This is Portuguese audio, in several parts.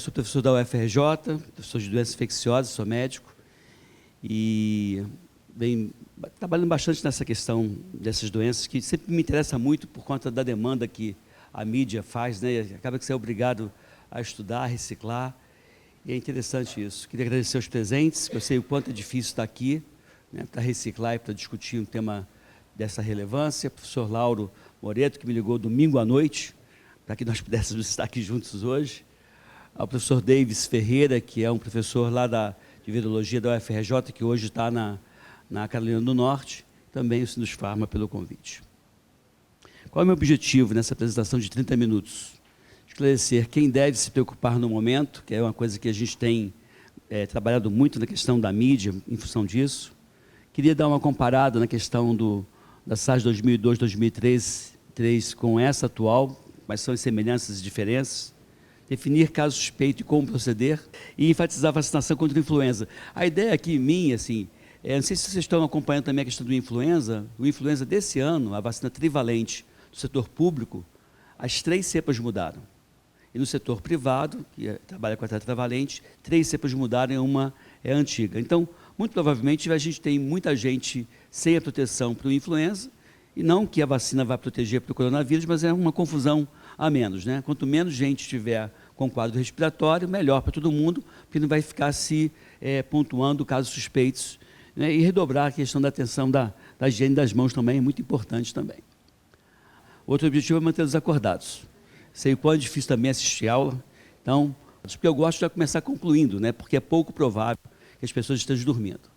sou professor da UFRJ, professor de doenças infecciosas, sou médico, e venho trabalhando bastante nessa questão dessas doenças, que sempre me interessa muito por conta da demanda que a mídia faz, né? Acaba que você é obrigado a estudar, a reciclar, e é interessante isso. Queria agradecer aos presentes, que eu sei o quanto é difícil estar aqui, né, para reciclar e para discutir um tema dessa relevância. O professor Lauro Moreto, que me ligou domingo à noite, para que nós pudéssemos estar aqui juntos hoje. Ao professor Davis Ferreira, que é um professor lá de virologia da UFRJ, que hoje está na Carolina do Norte, também o Sinusfarma pelo convite. Qual é o meu objetivo nessa apresentação de 30 minutos? Esclarecer quem deve se preocupar no momento, que é uma coisa que a gente tem trabalhado muito na questão da mídia, em função disso. Queria dar uma comparada na questão da SARS 2002-2003 com essa atual, quais são as semelhanças e diferenças, definir caso suspeito e como proceder, e enfatizar a vacinação contra a influenza. A ideia aqui minha, assim, não sei se vocês estão acompanhando também a questão do influenza. O influenza desse ano, a vacina trivalente do setor público, as 3 cepas mudaram. E no setor privado, que trabalha com a tetravalente, 3 cepas mudaram e uma é antiga. Então, muito provavelmente, a gente tem muita gente sem a proteção para o influenza, e não que a vacina vai proteger para o coronavírus, mas é uma confusão a menos, né? Quanto menos gente tiver com quadro respiratório, melhor para todo mundo, porque não vai ficar se pontuando casos suspeitos, né? E redobrar a questão da atenção da higiene das mãos também é muito importante também. Outro objetivo é mantê-los acordados. Sei o quão é difícil também assistir aula, então, porque eu gosto de começar concluindo, né? Porque é pouco provável que as pessoas estejam dormindo.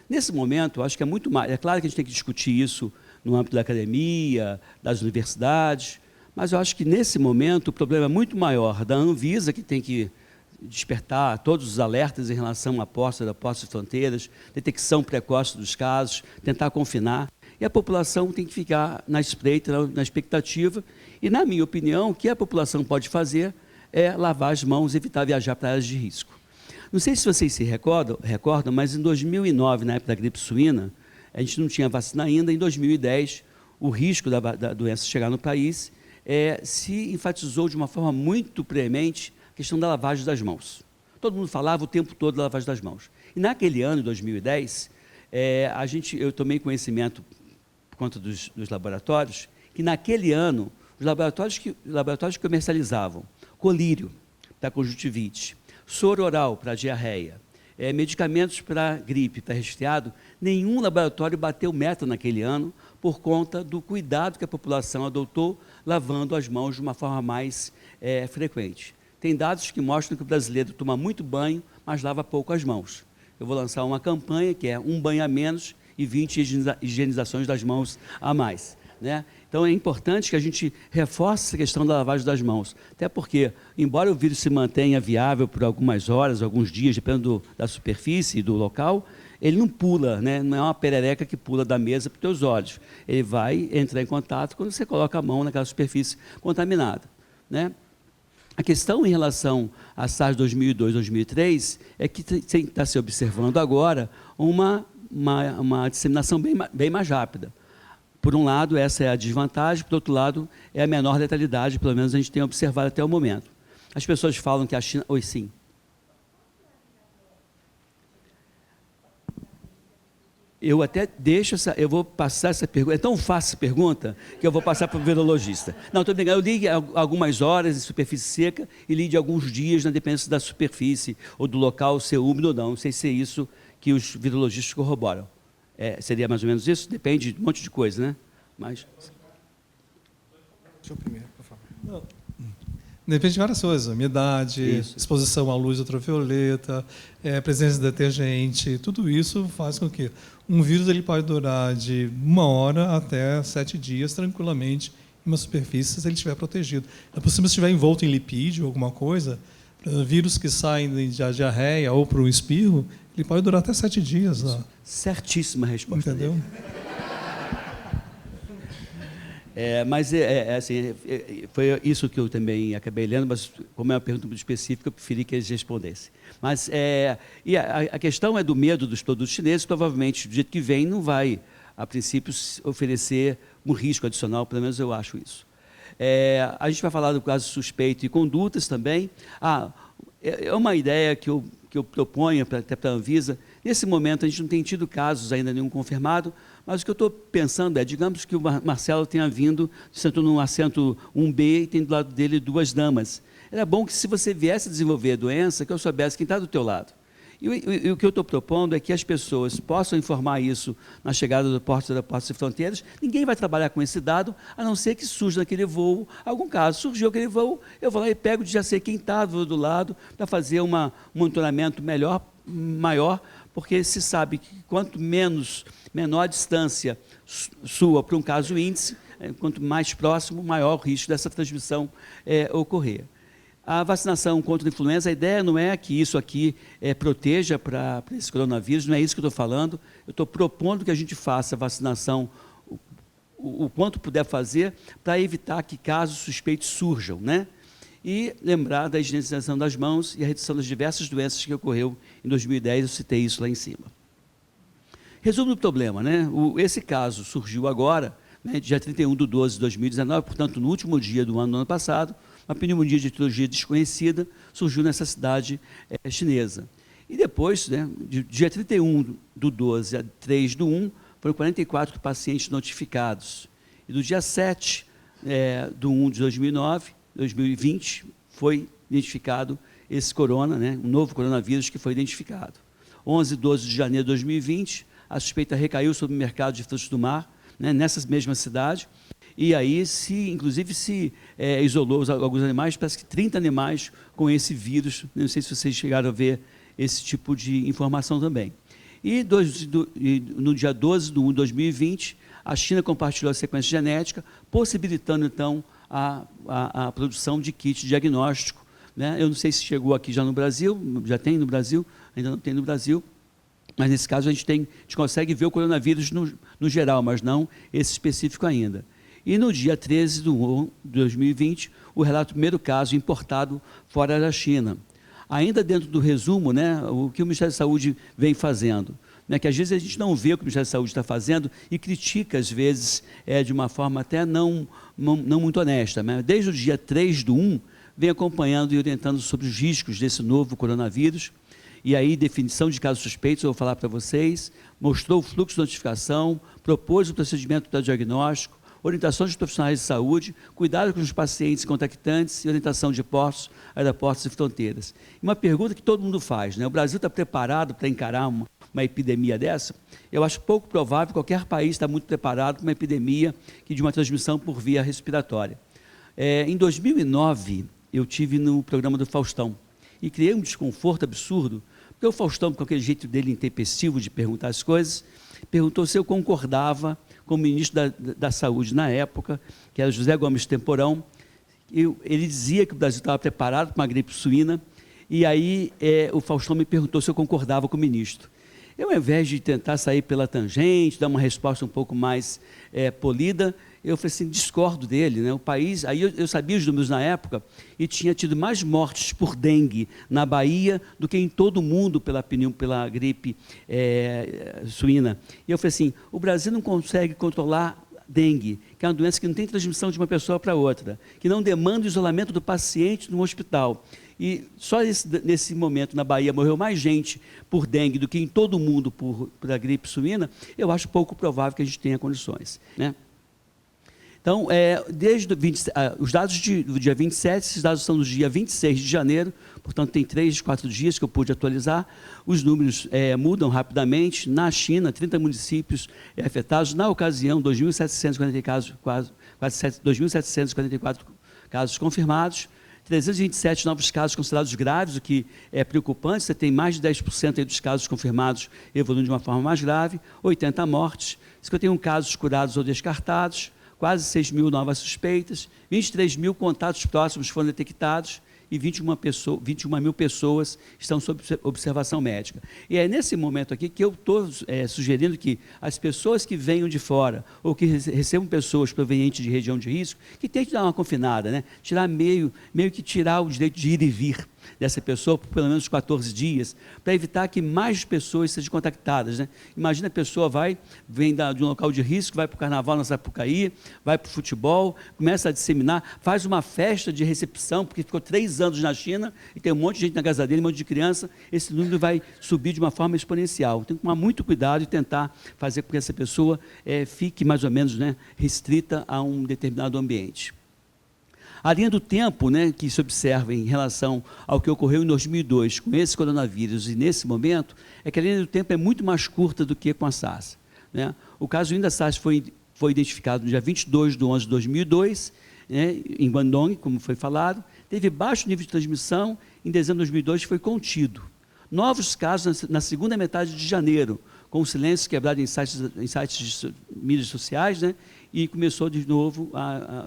Nesse momento, eu acho que é muito mais, é claro que a gente tem que discutir isso no âmbito da academia, das universidades, mas eu acho que nesse momento o problema é muito maior da Anvisa, que tem que despertar todos os alertas em relação à posse de fronteiras, detecção precoce dos casos, tentar confinar, e a população tem que ficar na espreita, na expectativa, e na minha opinião, o que a população pode fazer é lavar as mãos e evitar viajar para áreas de risco. Não sei se vocês se recordam, mas em 2009, na época da gripe suína, a gente não tinha vacina ainda. Em 2010, o risco da doença chegar no país se enfatizou de uma forma muito premente a questão da lavagem das mãos. Todo mundo falava o tempo todo da lavagem das mãos. E naquele ano, 2010, eu tomei conhecimento, por conta dos laboratórios, que naquele ano, os laboratórios que comercializavam colírio para conjuntivite, soro oral para diarreia, medicamentos para gripe, para resfriado, nenhum laboratório bateu meta naquele ano por conta do cuidado que a população adotou, lavando as mãos de uma forma mais frequente. Tem dados que mostram que o brasileiro toma muito banho, mas lava pouco as mãos. Eu vou lançar uma campanha que é 1 banho a menos e 20 higienizações das mãos a mais, né? Então, é importante que a gente reforce essa questão da lavagem das mãos, até porque, embora o vírus se mantenha viável por algumas horas, alguns dias, dependendo da superfície e do local, ele não pula, né? Não é uma perereca que pula da mesa para os teus olhos. Ele vai entrar em contato quando você coloca a mão naquela superfície contaminada, né? A questão em relação à SARS 2002-2003 é que está se observando agora uma disseminação bem mais rápida. Por um lado, essa é a desvantagem, por outro lado, é a menor letalidade, pelo menos a gente tem observado até o momento. As pessoas falam que a China... Oi, sim. Eu até deixo eu vou passar essa pergunta, é tão fácil essa pergunta, que eu vou passar para o virologista. Não, estou brincando, eu li algumas horas em superfície seca e li de alguns dias na dependência da superfície ou do local ser úmido ou não. Não sei se é isso que os virologistas corroboram. Seria mais ou menos isso? Depende de um monte de coisa, né? Mas... Deixa eu primeiro, por favor. Não. Depende de várias coisas, umidade, exposição à luz ultravioleta, presença de detergente, tudo isso faz com que um vírus ele pode durar de 1 hora até 7 dias tranquilamente em uma superfície se ele estiver protegido. É possível se estiver envolto em lipídio ou alguma coisa, vírus que saem da diarreia ou para o espirro, ele pode durar até 7 dias. Certíssima resposta. Entendeu? Mas assim, foi isso que eu também acabei lendo, mas como é uma pergunta muito específica, eu preferi que eles respondessem. Mas e a questão é do medo dos produtos chineses, provavelmente, do jeito que vem, não vai, a princípio, oferecer um risco adicional, pelo menos eu acho isso. A gente vai falar do caso suspeito e condutas também. é uma ideia que eu proponho até para a Anvisa. Nesse momento, a gente não tem tido casos ainda nenhum confirmado, mas o que eu estou pensando é, digamos que o Marcelo tenha vindo, sentou num assento 1B e tem do lado dele 2 damas. Era bom que, se você viesse a desenvolver a doença, que eu soubesse quem está do teu lado. E o que eu estou propondo é que as pessoas possam informar isso na chegada do porto da Portos e Fronteiras. Ninguém vai trabalhar com esse dado, a não ser que surja naquele voo algum caso. Surgiu aquele voo, eu vou lá e pego, já sei quem está do lado, para fazer um monitoramento maior, porque se sabe que quanto menor a distância sua para um caso índice, quanto mais próximo, maior o risco dessa transmissão ocorrer. A vacinação contra a influenza, a ideia não é que isso aqui proteja para esse coronavírus, não é isso que eu estou falando. Eu estou propondo que a gente faça a vacinação o quanto puder fazer para evitar que casos suspeitos surjam, né? E lembrar da higienização das mãos e a redução das diversas doenças que ocorreu em 2010, eu citei isso lá em cima. Resumo do problema, né? Esse caso surgiu agora, né, dia 31/12/2019, portanto, no último dia do ano passado. Uma pneumonia de etiologia desconhecida surgiu nessa cidade chinesa. E depois, né, de dia 31/12 a 3/1, foram 44 pacientes notificados. E do dia 7/1 de 2020, foi identificado esse corona, né, um novo coronavírus que foi identificado. 11/12 de janeiro de 2020, a suspeita recaiu sobre o mercado de frutos do mar, né, nessa mesma cidade. E aí, inclusive, se isolou alguns animais, parece que 30 animais com esse vírus. Não sei se vocês chegaram a ver esse tipo de informação também. E no dia 12/1 de 2020, a China compartilhou a sequência genética, possibilitando, então, a produção de kit diagnóstico, né? Eu não sei se chegou aqui já no Brasil, já tem no Brasil, ainda não tem no Brasil, mas nesse caso a gente consegue ver o coronavírus no geral, mas não esse específico ainda. E no dia 13/1 de 2020, o relato do primeiro caso importado fora da China. Ainda dentro do resumo, né, o que o Ministério da Saúde vem fazendo, né, que às vezes a gente não vê o que o Ministério da Saúde está fazendo e critica, às vezes, de uma forma até não muito honesta. Mas desde o dia 3/1, vem acompanhando e orientando sobre os riscos desse novo coronavírus. E aí, definição de casos suspeitos, eu vou falar para vocês, mostrou o fluxo de notificação, propôs o procedimento para diagnóstico, orientações dos profissionais de saúde, cuidado com os pacientes contactantes e orientação de portos, aeroportos e fronteiras. E uma pergunta que todo mundo faz, né? O Brasil está preparado para encarar uma epidemia dessa? Eu acho pouco provável, qualquer país está muito preparado para uma epidemia de uma transmissão por via respiratória. Em 2009, eu tive no programa do Faustão e criei um desconforto absurdo, porque o Faustão, com aquele jeito dele intempestivo de perguntar as coisas, perguntou se eu concordava com o ministro da Saúde na época, que era José Gomes Temporão. Ele dizia que o Brasil estava preparado para uma gripe suína, e aí o Faustão me perguntou se eu concordava com o ministro. Eu, ao invés de tentar sair pela tangente, dar uma resposta um pouco mais polida, eu falei assim, discordo dele, né? O país, aí eu sabia os números na época, e tinha tido mais mortes por dengue na Bahia do que em todo o mundo pela gripe suína. E eu falei assim, o Brasil não consegue controlar dengue, que é uma doença que não tem transmissão de uma pessoa para outra, que não demanda o isolamento do paciente no hospital. E só nesse momento na Bahia morreu mais gente por dengue do que em todo o mundo por a gripe suína. Eu acho pouco provável que a gente tenha condições, né? Então, os dados do dia 27, esses dados são do dia 26 de janeiro, portanto, tem 3, 4 dias que eu pude atualizar. Os números mudam rapidamente. Na China, 30 municípios afetados. Na ocasião, 2.744 casos confirmados, 327 novos casos considerados graves, o que é preocupante. Você tem mais de 10% aí dos casos confirmados evoluindo de uma forma mais grave, 80 mortes, 51 casos curados ou descartados, quase 6 mil novas suspeitas, 23 mil contatos próximos foram detectados e 21 mil pessoas estão sob observação médica. E é nesse momento aqui que eu estou sugerindo que as pessoas que venham de fora ou que recebam pessoas provenientes de região de risco, que tentem dar uma confinada, né? Meio que tirar o direito de ir e vir. dessa pessoa por pelo menos 14 dias, para evitar que mais pessoas sejam contactadas, né? Imagina a pessoa vem de um local de risco, vai para o carnaval na Sapucaí, vai para o futebol, começa a disseminar, faz uma festa de recepção, porque ficou 3 anos na China e tem um monte de gente na casa dele, um monte de criança, esse número vai subir de uma forma exponencial. Tem que tomar muito cuidado e tentar fazer com que essa pessoa fique mais ou menos, né, restrita a um determinado ambiente. A linha do tempo, né, que se observa em relação ao que ocorreu em 2002 com esse coronavírus e nesse momento, é que a linha do tempo é muito mais curta do que com a SARS, né? O caso da SARS foi identificado no dia 22/11/2002, né, em Guangdong, como foi falado, teve baixo nível de transmissão, em dezembro de 2002 foi contido. Novos casos na segunda metade de janeiro, com o silêncio quebrado em sites de mídias sociais, né, e começou de novo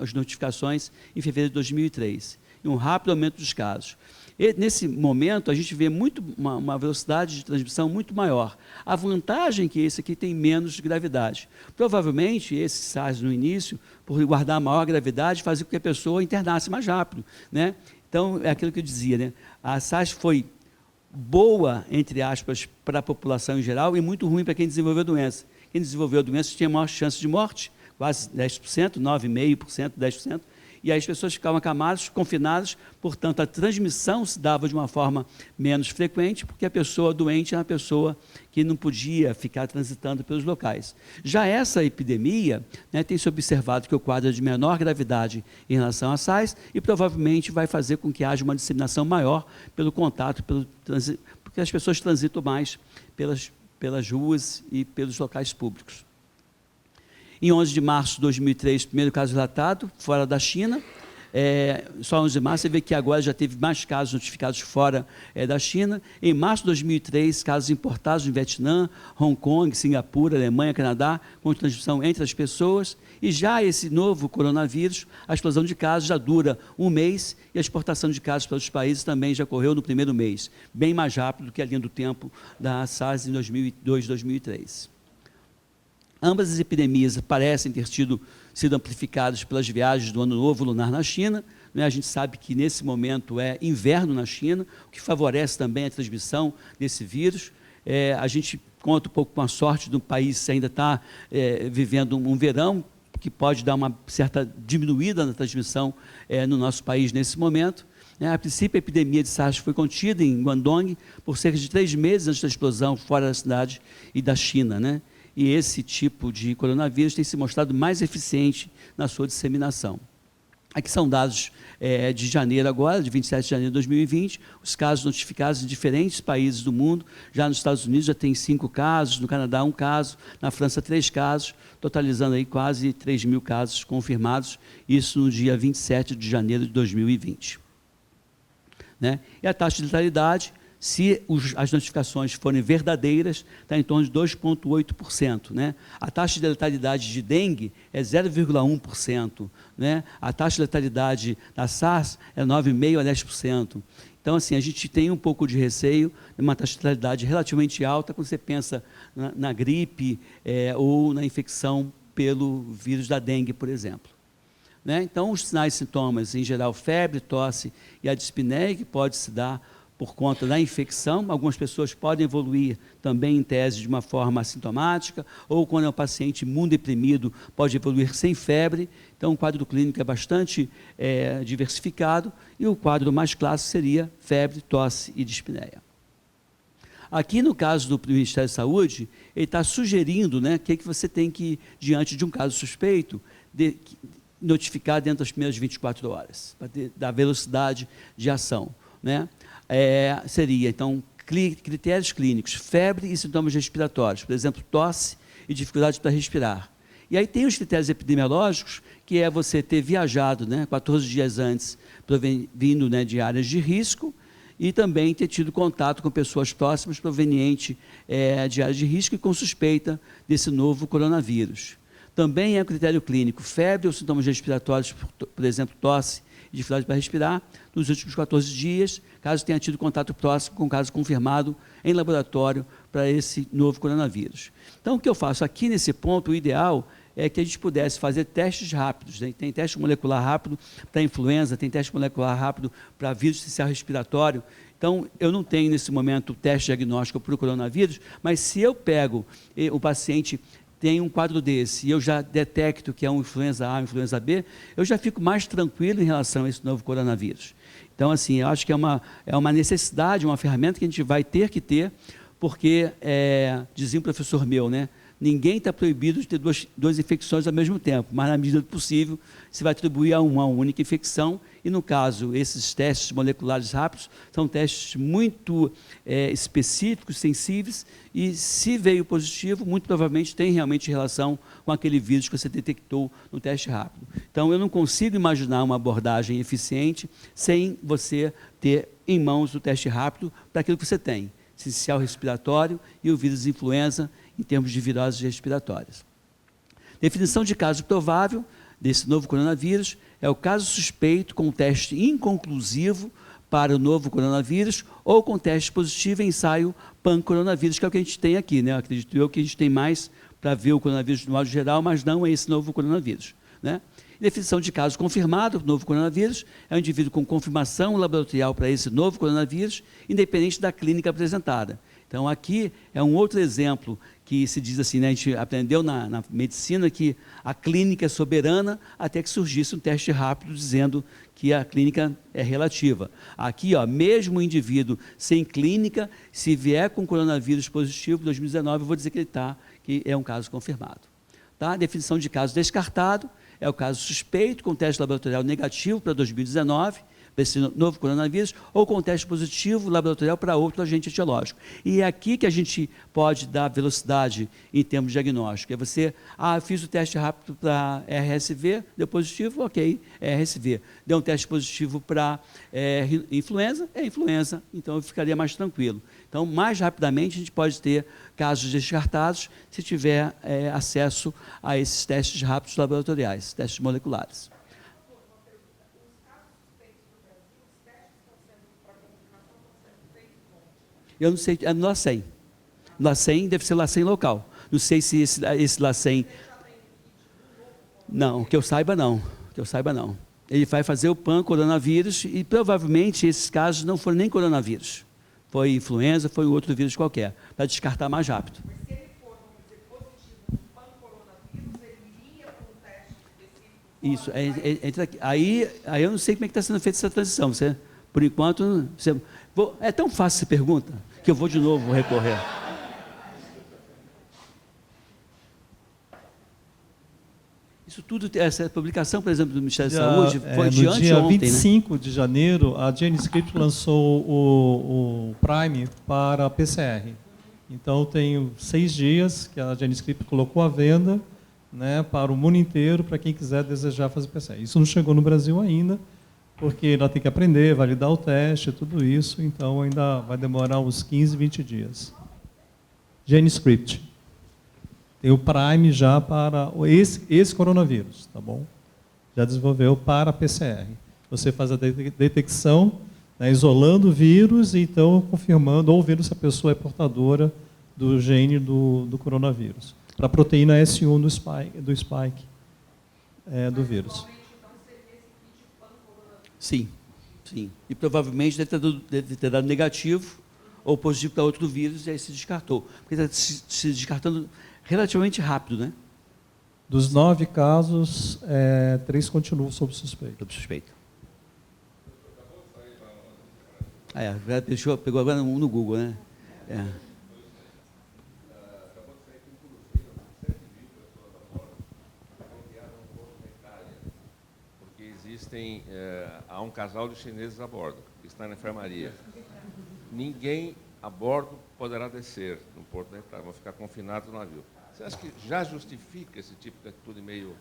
as notificações em fevereiro de 2003, e um rápido aumento dos casos. E, nesse momento, a gente vê uma velocidade de transmissão muito maior. A vantagem é que esse aqui tem menos gravidade. Provavelmente, esse SARS no início, por guardar maior gravidade, fazia com que a pessoa internasse mais rápido, né? Então, é aquilo que eu dizia, né? A SARS foi boa, entre aspas, para a população em geral e muito ruim para quem desenvolveu a doença. Quem desenvolveu a doença tinha maior chance de morte, quase 10%, 9,5%, 10%, e aí as pessoas ficavam acamadas, confinadas, portanto, a transmissão se dava de uma forma menos frequente, porque a pessoa doente é uma pessoa que não podia ficar transitando pelos locais. Já essa epidemia, né, tem se observado que o quadro é de menor gravidade em relação à SARS e provavelmente vai fazer com que haja uma disseminação maior pelo contato, porque as pessoas transitam mais pelas ruas e pelos locais públicos. Em 11 de março de 2003, primeiro caso relatado, fora da China. Só 11 de março, você vê que agora já teve mais casos notificados fora da China. Em março de 2003, casos importados no Vietnã, Hong Kong, Singapura, Alemanha, Canadá, com transmissão entre as pessoas. E já esse novo coronavírus, a explosão de casos já dura um mês e a exportação de casos para os países também já ocorreu no primeiro mês, bem mais rápido do que a linha do tempo da SARS em 2002, 2003. Ambas as epidemias parecem ter sido amplificadas pelas viagens do Ano Novo Lunar na China, né? A gente sabe que nesse momento é inverno na China, o que favorece também a transmissão desse vírus. A gente conta um pouco com a sorte do país que ainda está vivendo um verão, que pode dar uma certa diminuída na transmissão no nosso país nesse momento. A princípio, a epidemia de SARS foi contida em Guangdong por cerca de 3 meses antes da explosão fora da cidade e da China, né? E esse tipo de coronavírus tem se mostrado mais eficiente na sua disseminação. Aqui são dados de janeiro agora, de 27 de janeiro de 2020, os casos notificados em diferentes países do mundo. Já nos Estados Unidos já tem 5 casos, no Canadá 1 caso, na França 3 casos, totalizando aí quase 3 mil casos confirmados, isso no dia 27 de janeiro de 2020. Né? E a taxa de letalidade, se as notificações forem verdadeiras, está em torno de 2,8%. Né? A taxa de letalidade de dengue é 0,1%. Né? A taxa de letalidade da SARS é 9,5% a 10%. Então, assim, a gente tem um pouco de receio de uma taxa de letalidade relativamente alta quando você pensa na gripe ou na infecção pelo vírus da dengue, por exemplo. Né? Então, os sinais e sintomas, em geral, febre, tosse e a dispneia, que pode se dar por conta da infecção. Algumas pessoas podem evoluir também em tese de uma forma assintomática, ou quando é um paciente imunodeprimido, pode evoluir sem febre. Então, o quadro clínico é bastante diversificado, e o quadro mais clássico seria febre, tosse e dispneia. Aqui, no caso do Ministério da Saúde, ele está sugerindo, né, que você tem que, diante de um caso suspeito, notificar dentro das primeiras 24 horas, para dar velocidade de ação, né? Seria, então, critérios clínicos, febre e sintomas respiratórios, por exemplo, tosse e dificuldade para respirar. E aí tem os critérios epidemiológicos, que é você ter viajado, né, 14 dias antes, vindo, né, de áreas de risco, e também ter tido contato com pessoas próximas proveniente de áreas de risco e com suspeita desse novo coronavírus. Também é critério clínico, febre ou sintomas respiratórios, por exemplo, tosse e dificuldade para respirar, nos últimos 14 dias, caso tenha tido contato próximo com caso confirmado em laboratório para esse novo coronavírus. Então, o que eu faço aqui nesse ponto, o ideal é que a gente pudesse fazer testes rápidos, né? Tem teste molecular rápido para influenza, tem teste molecular rápido para vírus essencial respiratório. Então, eu não tenho nesse momento o teste diagnóstico para o coronavírus, mas se eu pego o paciente tem um quadro desse e eu já detecto que é um influenza A, influenza B, eu já fico mais tranquilo em relação a esse novo coronavírus. Então, assim, eu acho que é uma necessidade, uma ferramenta que a gente vai ter que ter, porque, dizia um professor meu, né? Ninguém está proibido de ter duas infecções ao mesmo tempo, mas na medida do possível, se vai atribuir a uma única infecção, e no caso, esses testes moleculares rápidos são testes muito específicos, sensíveis, e se veio positivo, muito provavelmente tem realmente relação com aquele vírus que você detectou no teste rápido. Então, eu não consigo imaginar uma abordagem eficiente sem você ter em mãos o teste rápido para aquilo que você tem, essencial respiratório e o vírus influenza, em termos de viroses respiratórias. Definição de caso provável desse novo coronavírus é o caso suspeito com teste inconclusivo para o novo coronavírus ou com teste positivo em ensaio pan-coronavírus, que é o que a gente tem aqui, né? Acredito eu que a gente tem mais para ver o coronavírus de modo geral, mas não é esse novo coronavírus, né? Definição de caso confirmado, novo coronavírus, é um indivíduo com confirmação laboratorial para esse novo coronavírus, independente da clínica apresentada. Então, aqui é um outro exemplo que se diz assim, né, a gente aprendeu na medicina que a clínica é soberana até que surgisse um teste rápido dizendo que a clínica é relativa. Aqui, ó, mesmo o indivíduo sem clínica, se vier com coronavírus positivo, 2019, eu vou dizer que é um caso confirmado. Tá? Definição de caso descartado é o caso suspeito com teste laboratorial negativo para 2019, desse novo coronavírus, ou com teste positivo laboratorial para outro agente etiológico. E é aqui que a gente pode dar velocidade em termos de diagnóstico. É você, fiz o teste rápido para RSV, deu positivo, ok, é RSV. Deu um teste positivo para influenza, é influenza, então eu ficaria mais tranquilo. Então, mais rapidamente, a gente pode ter casos descartados se tiver acesso a esses testes rápidos laboratoriais, testes moleculares. Eu não sei, é no LACEN. LACEN deve ser LACEN local. Não sei se esse LACEN... Não, que eu saiba não. Que eu saiba não. Ele vai fazer o pan-coronavírus e provavelmente esses casos não foram nem coronavírus. Foi influenza, foi outro vírus qualquer, para descartar mais rápido. Mas se ele for, vamos dizer, positivo no pan-coronavírus, ele iria para um teste específico? Isso, aí eu não sei como é que está sendo feita essa transição. Você, por enquanto, é tão fácil essa pergunta, que eu vou de novo recorrer. Isso tudo, essa publicação, por exemplo, do Ministério da Saúde, foi de anteontem, no dia 25 de janeiro, a GeneScript lançou o Prime para a PCR. Então, tenho 6 dias que a GeneScript colocou à venda, né, para o mundo inteiro, para quem quiser desejar fazer PCR. Isso não chegou no Brasil ainda, porque ela tem que aprender, validar o teste, tudo isso, então ainda vai demorar uns 15, 20 dias. GeneScript. Tem o Prime já para esse coronavírus, tá bom? Já desenvolveu para a PCR. Você faz a detecção, né, isolando o vírus e então confirmando ou vendo se a pessoa é portadora do gene do coronavírus. Para a proteína S1 do spike do vírus. Sim, sim. E provavelmente deve ter dado negativo ou positivo para outro vírus e aí se descartou. Porque está se descartando relativamente rápido, né? Dos 9 casos, 3 continuam sob suspeita. Sob suspeita. Pegou agora um no Google, né? Há um casal de chineses a bordo, que está na enfermaria. Ninguém a bordo poderá descer no porto da Itália, vão ficar confinados no navio. Você acha que já justifica esse tipo de atitude meio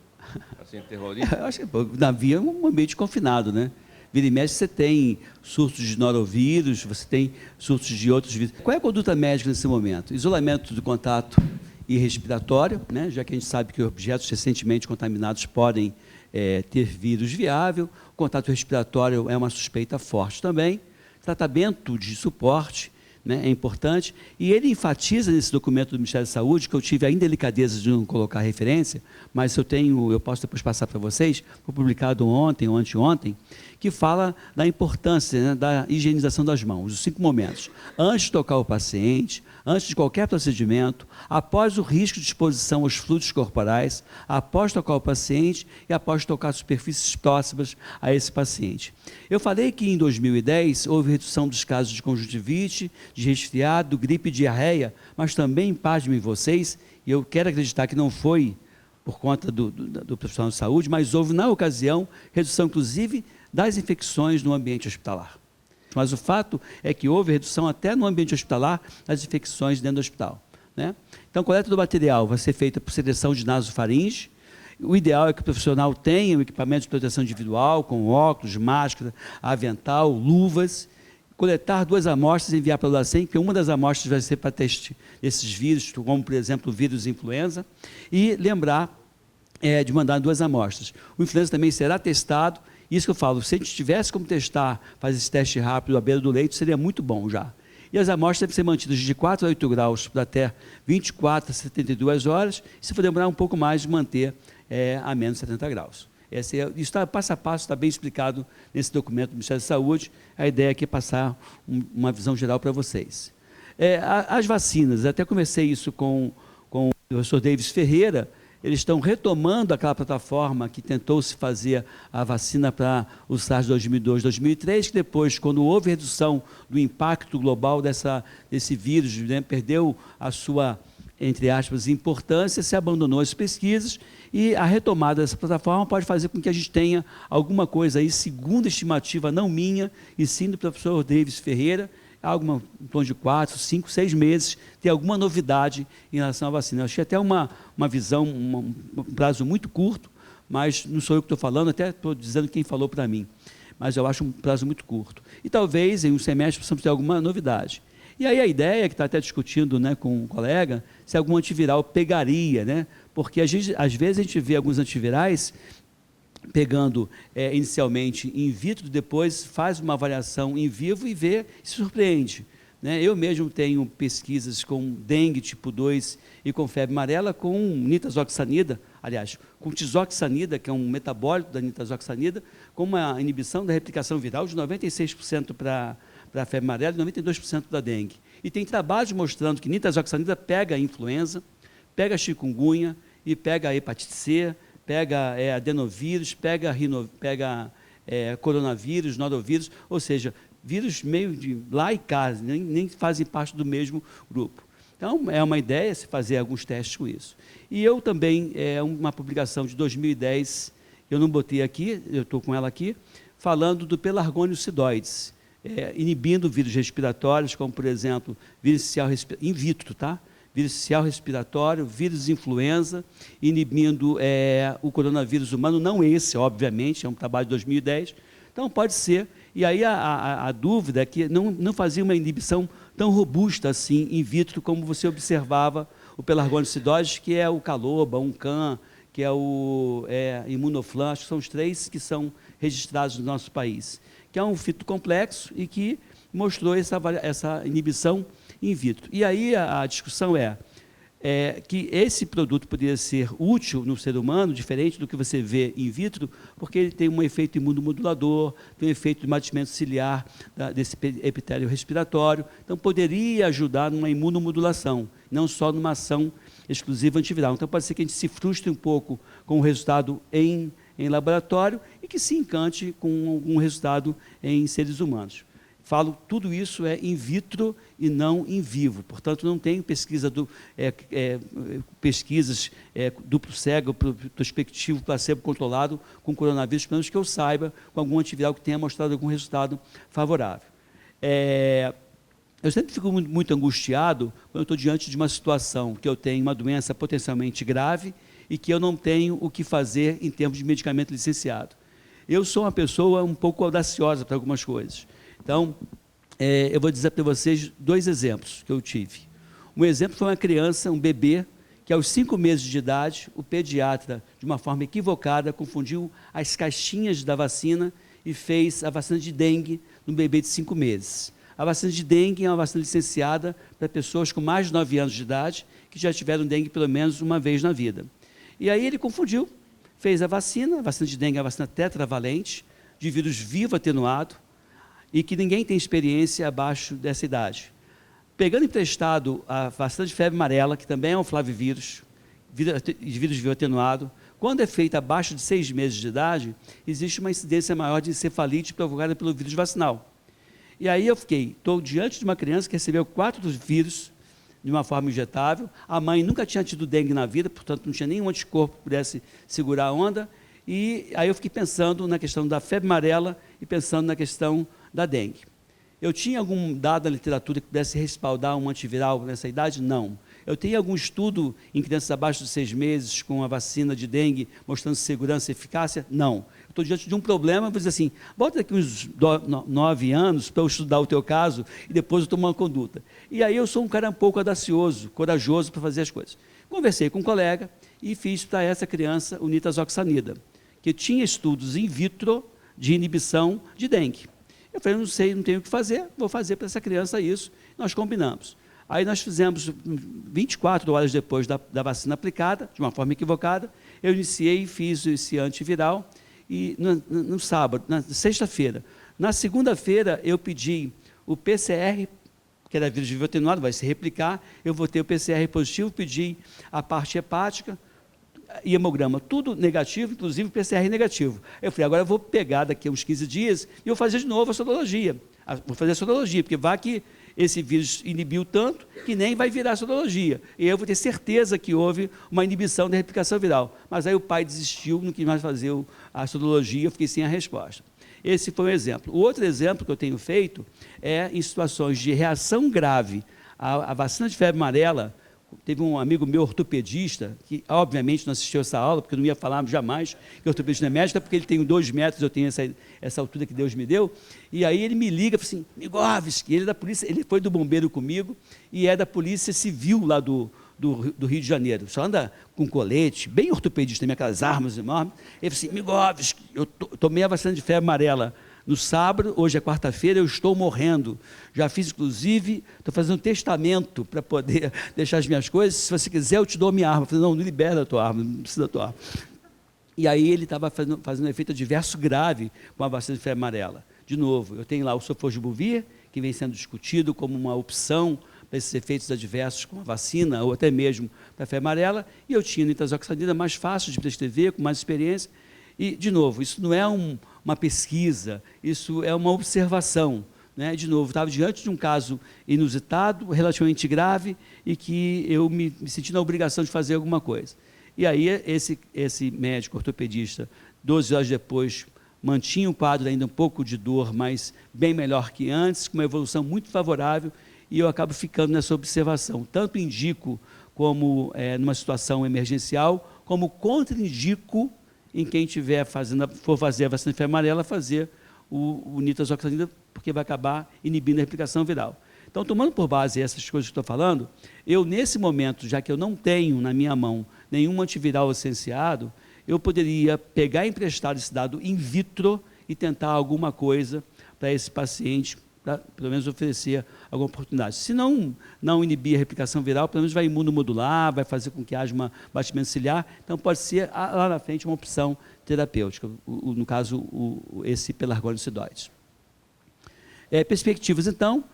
assim, terrorista? Eu acho que o navio é um ambiente confinado, né? Vira e mexe, você tem surtos de norovírus, você tem surtos de outros vírus. Qual é a conduta médica nesse momento? Isolamento do contato e respiratório, né? Já que a gente sabe que objetos recentemente contaminados podem ter vírus viável. O contato respiratório é uma suspeita forte também. Tratamento de suporte, né, é importante, e ele enfatiza nesse documento do Ministério da Saúde, que eu tive a indelicadeza de não colocar referência, mas eu posso depois passar para vocês, foi publicado ontem ou anteontem, que fala da importância, né, da higienização das mãos, os 5 momentos. Antes de tocar o paciente, antes de qualquer procedimento, após o risco de exposição aos fluidos corporais, após tocar o paciente e após tocar superfícies próximas a esse paciente. Eu falei que em 2010 houve redução dos casos de conjuntivite, de resfriado, gripe e diarreia, mas também, pasmem vocês, e eu quero acreditar que não foi por conta do profissional de saúde, mas houve, na ocasião, redução, inclusive, das infecções no ambiente hospitalar. Mas o fato é que houve redução até no ambiente hospitalar das infecções dentro do hospital, né? Então, a coleta do material vai ser feita por seleção de nasofaringe. O ideal é que o profissional tenha um equipamento de proteção individual, com óculos, máscara, avental, luvas, coletar 2 amostras e enviar para o LACEN, que uma das amostras vai ser para teste desses vírus, como, por exemplo, o vírus influenza, e lembrar de mandar 2 amostras. O influenza também será testado. Isso que eu falo, se a gente tivesse como testar, fazer esse teste rápido à beira do leito, seria muito bom já. E as amostras devem ser mantidas de 4 a 8 graus por até 24 a 72 horas, e se for demorar um pouco mais, de manter a menos 70 graus. Isso está passo a passo, está bem explicado nesse documento do Ministério da Saúde. A ideia aqui é passar uma visão geral para vocês. As vacinas, até comecei isso com o professor Davis Ferreira. Eles estão retomando aquela plataforma que tentou-se fazer a vacina para o SARS 2002, 2003, que depois, quando houve redução do impacto global desse vírus, né, perdeu a sua, entre aspas, importância, se abandonou as pesquisas, e a retomada dessa plataforma pode fazer com que a gente tenha alguma coisa aí, segundo a estimativa, não minha, e sim do professor Davis Ferreira, em torno de 4, 5, 6 meses, ter alguma novidade em relação à vacina. Eu achei até uma visão, um prazo muito curto, mas não sou eu que estou falando, até estou dizendo quem falou para mim, mas eu acho um prazo muito curto. E talvez em um semestre possamos ter alguma novidade. E aí a ideia, que está até discutindo, né, com um colega, se algum antiviral pegaria, né, porque às vezes a gente vê alguns antivirais pegando inicialmente in vitro, depois faz uma avaliação em vivo e vê, se surpreende, né? Eu mesmo tenho pesquisas com dengue tipo 2 e com febre amarela com nitazoxanida, aliás, com tizoxanida, que é um metabólito da nitazoxanida, com uma inibição da replicação viral de 96% para a febre amarela e 92% da dengue. E tem trabalhos mostrando que nitazoxanida pega a influenza, pega a chikungunya e pega a hepatite C, pega adenovírus, pega coronavírus, norovirus, ou seja, vírus meio de lá e cá, nem fazem parte do mesmo grupo. Então, é uma ideia se fazer alguns testes com isso. E eu também, uma publicação de 2010, eu não botei aqui, eu estou com ela aqui, falando do pelargônio sidoides, inibindo vírus respiratórios, como, por exemplo, vírus inicial in vitro, tá? Vírus inicial respiratório, vírus influenza, inibindo o coronavírus humano, não esse, obviamente, é um trabalho de 2010, então pode ser, e aí a dúvida é que não fazia uma inibição tão robusta assim, in vitro, como você observava o pelargônio sidoides, que é o caloba, um can, que é o imunoflan, acho que são os 3 que são registrados no nosso país, que é um fito complexo e que mostrou essa inibição in vitro. E aí a discussão é que esse produto poderia ser útil no ser humano, diferente do que você vê in vitro, porque ele tem um efeito imunomodulador, tem um efeito de matimento ciliar desse epitélio respiratório, então poderia ajudar numa imunomodulação, não só numa ação exclusiva antiviral. Então pode ser que a gente se frustre um pouco com o resultado em laboratório e que se encante com algum resultado em seres humanos. Falo, tudo isso é in vitro e não in vivo, portanto, não tem pesquisas duplo cego, prospectivo, placebo controlado com coronavírus, pelo menos que eu saiba, com algum antiviral que tenha mostrado algum resultado favorável. Eu sempre fico muito angustiado quando eu estou diante de uma situação que eu tenho uma doença potencialmente grave e que eu não tenho o que fazer em termos de medicamento licenciado. Eu sou uma pessoa um pouco audaciosa para algumas coisas. Então, eu vou dizer para vocês 2 exemplos que eu tive. Um exemplo foi uma criança, um bebê, que aos 5 meses de idade, o pediatra, de uma forma equivocada, confundiu as caixinhas da vacina e fez a vacina de dengue no bebê de 5 meses. A vacina de dengue é uma vacina licenciada para pessoas com mais de 9 anos de idade que já tiveram dengue pelo menos uma vez na vida. E aí ele confundiu, fez a vacina de dengue é a vacina tetravalente, de vírus vivo atenuado, e que ninguém tem experiência abaixo dessa idade. Pegando emprestado a vacina de febre amarela, que também é um flavivírus, de vírus vivo atenuado, quando é feita abaixo de 6 meses de idade, existe uma incidência maior de encefalite provocada pelo vírus vacinal. E aí eu estou diante de uma criança que recebeu 4 dos vírus de uma forma injetável, a mãe nunca tinha tido dengue na vida, portanto não tinha nenhum anticorpo que pudesse segurar a onda, e aí eu fiquei pensando na questão da febre amarela e pensando na questão da dengue. Eu tinha algum dado na literatura que pudesse respaldar um antiviral nessa idade? Não. Eu tenho algum estudo em crianças abaixo de 6 meses com a vacina de dengue mostrando segurança e eficácia? Não. Eu estou diante de um problema, vou dizer assim, volta daqui uns 9 anos para eu estudar o teu caso e depois eu tomar uma conduta. E aí eu sou um cara um pouco audacioso, corajoso para fazer as coisas. Conversei com um colega e fiz para essa criança o nitazoxanida, que tinha estudos in vitro de inibição de dengue. Eu falei, não sei, não tenho o que fazer, vou fazer para essa criança isso. Nós combinamos. Aí nós fizemos, 24 horas depois da vacina aplicada, de uma forma equivocada, eu iniciei e fiz esse antiviral, e no sábado, na sexta-feira. Na segunda-feira, eu pedi o PCR, que era vírus vivo atenuado, vai se replicar, eu votei o PCR positivo, pedi a parte hepática, e hemograma, tudo negativo, inclusive PCR negativo. Eu falei, agora eu vou pegar daqui a uns 15 dias e vou fazer de novo a sorologia. Vou fazer a sorologia, porque vai que esse vírus inibiu tanto que nem vai virar sorologia. E eu vou ter certeza que houve uma inibição da replicação viral. Mas aí o pai desistiu, não quis mais fazer a sorologia, eu fiquei sem a resposta. Esse foi um exemplo. O outro exemplo que eu tenho feito é em situações de reação grave. A vacina de febre amarela, teve um amigo meu ortopedista, que obviamente não assistiu essa aula, porque eu não ia falar jamais que ortopedista não é médico, porque ele tem 2 metros, eu tenho essa altura que Deus me deu, e aí ele me liga e fala assim, Migovski, ele é da polícia, ele foi do bombeiro comigo, e é da polícia civil lá do Rio de Janeiro, só anda com colete, bem ortopedista, tem aquelas armas enormes, ele falou assim, Migovski, eu tomei a vacina de febre amarela, no sábado, hoje é quarta-feira, eu estou morrendo. Já fiz, inclusive, estou fazendo um testamento para poder deixar as minhas coisas. Se você quiser, eu te dou a minha arma. Eu falei, não libera a tua arma, não precisa da tua arma. E aí ele estava fazendo um efeito adverso grave com a vacina de febre amarela. De novo, eu tenho lá o sofosbuvir, que vem sendo discutido como uma opção para esses efeitos adversos com a vacina, ou até mesmo para a febre amarela, e eu tinha nitazoxanida mais fácil de prescrever, com mais experiência. E, de novo, isso não é uma pesquisa, isso é uma observação. Né? De novo, estava diante de um caso inusitado, relativamente grave, e que eu me senti na obrigação de fazer alguma coisa. E aí esse médico ortopedista, 12 horas depois, mantinha o quadro ainda um pouco de dor, mas bem melhor que antes, com uma evolução muito favorável, e eu acabo ficando nessa observação. Tanto indico como numa situação emergencial, como contraindico em quem for fazer a vacina de febre amarela, fazer o nitazoxanida, porque vai acabar inibindo a replicação viral. Então, tomando por base essas coisas que estou falando, eu, nesse momento, já que eu não tenho na minha mão nenhum antiviral licenciado, eu poderia pegar emprestado esse dado in vitro e tentar alguma coisa para esse paciente, para pelo menos oferecer alguma oportunidade. Se não inibir a replicação viral, pelo menos vai imunomodular, vai fazer com que haja um batimento ciliar, então pode ser lá na frente uma opção terapêutica, no caso esse pelargonicidoides. Perspectivas, então,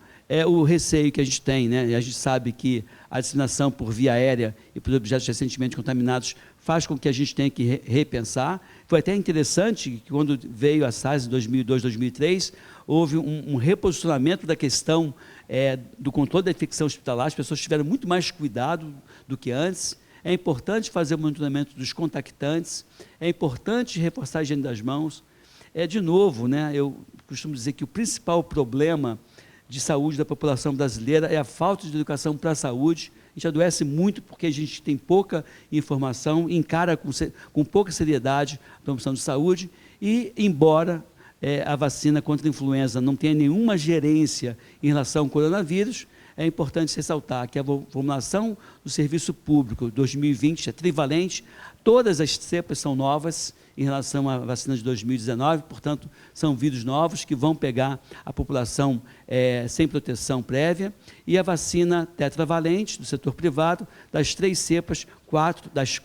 o receio que a gente tem, né? A gente sabe que a disseminação por via aérea e por objetos recentemente contaminados faz com que a gente tenha que repensar. Foi até interessante que quando veio a SARS em 2002, 2003, houve um reposicionamento da questão do controle da infecção hospitalar, as pessoas tiveram muito mais cuidado do que antes. É importante fazer o monitoramento dos contactantes, é importante reforçar a higiene das mãos. De novo, né, eu costumo dizer que o principal problema de saúde da população brasileira é a falta de educação para a saúde. A gente adoece muito porque a gente tem pouca informação, encara com pouca seriedade a promoção de saúde, e embora a vacina contra a influenza não tenha nenhuma gerência em relação ao coronavírus, é importante ressaltar que a formulação do serviço público 2020 é trivalente, todas as cepas são novas, em relação à vacina de 2019, portanto, são vírus novos que vão pegar a população sem proteção prévia, e a vacina tetravalente do setor privado, das 3 cepas, das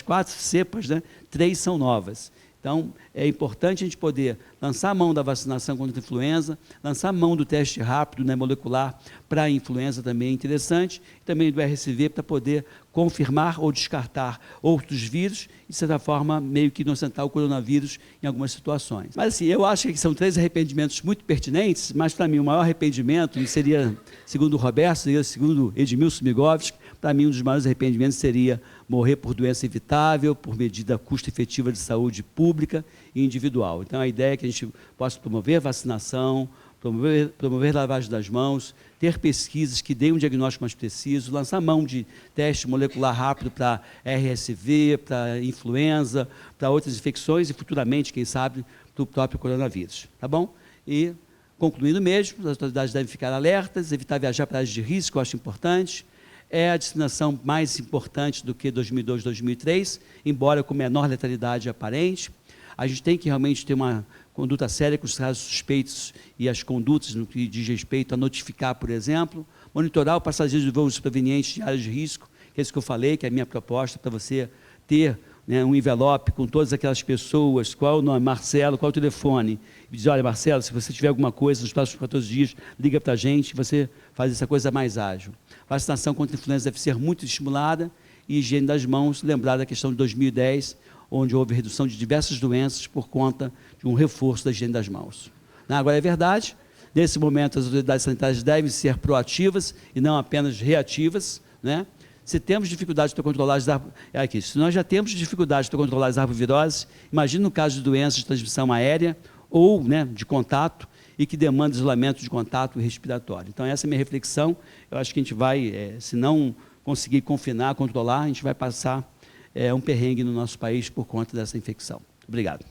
quatro cepas, né, 3 são novas. Então, é importante a gente poder lançar a mão da vacinação contra a influenza, lançar a mão do teste rápido, né, molecular para a influenza também é interessante, e também do RSV para poder confirmar ou descartar outros vírus e, de certa forma, meio que inocentar o coronavírus em algumas situações. Mas, assim, eu acho que são 3 arrependimentos muito pertinentes, mas, para mim, o maior arrependimento seria, segundo o Roberto, seria segundo Edmilson Migovski, para mim, um dos maiores arrependimentos seria morrer por doença evitável, por medida custo-efetiva de saúde pública e individual. Então, a ideia é que a gente possa promover vacinação, promover lavagem das mãos, ter pesquisas que deem um diagnóstico mais preciso, lançar mão de teste molecular rápido para RSV, para influenza, para outras infecções e, futuramente, quem sabe, para o próprio coronavírus. Tá bom? E, concluindo mesmo, as autoridades devem ficar alertas, evitar viajar para áreas de risco, eu acho importante. É a destinação mais importante do que 2002, 2003, embora com menor letalidade aparente. A gente tem que realmente ter uma conduta séria com os casos suspeitos e as condutas no que diz respeito a notificar, por exemplo, monitorar o passageiro de voos provenientes de áreas de risco, que é isso que eu falei, que é a minha proposta para você ter, né, um envelope com todas aquelas pessoas, qual o nome, Marcelo, qual o telefone, e diz, olha, Marcelo, se você tiver alguma coisa nos próximos 14 dias, liga para a gente, você faz essa coisa mais ágil. A vacinação contra a influenza deve ser muito estimulada e higiene das mãos, lembrar da questão de 2010, onde houve redução de diversas doenças por conta de um reforço da higiene das mãos. Agora, é verdade, nesse momento as autoridades sanitárias devem ser proativas e não apenas reativas, né? Se temos dificuldade para controlar se nós já temos dificuldade para controlar as arboviroses, imagine no caso de doenças de transmissão aérea ou, né, de contato e que demanda isolamento de contato respiratório. Então, essa é a minha reflexão. Eu acho que a gente vai, se não conseguir confinar, controlar, a gente vai passar um perrengue no nosso país por conta dessa infecção. Obrigado.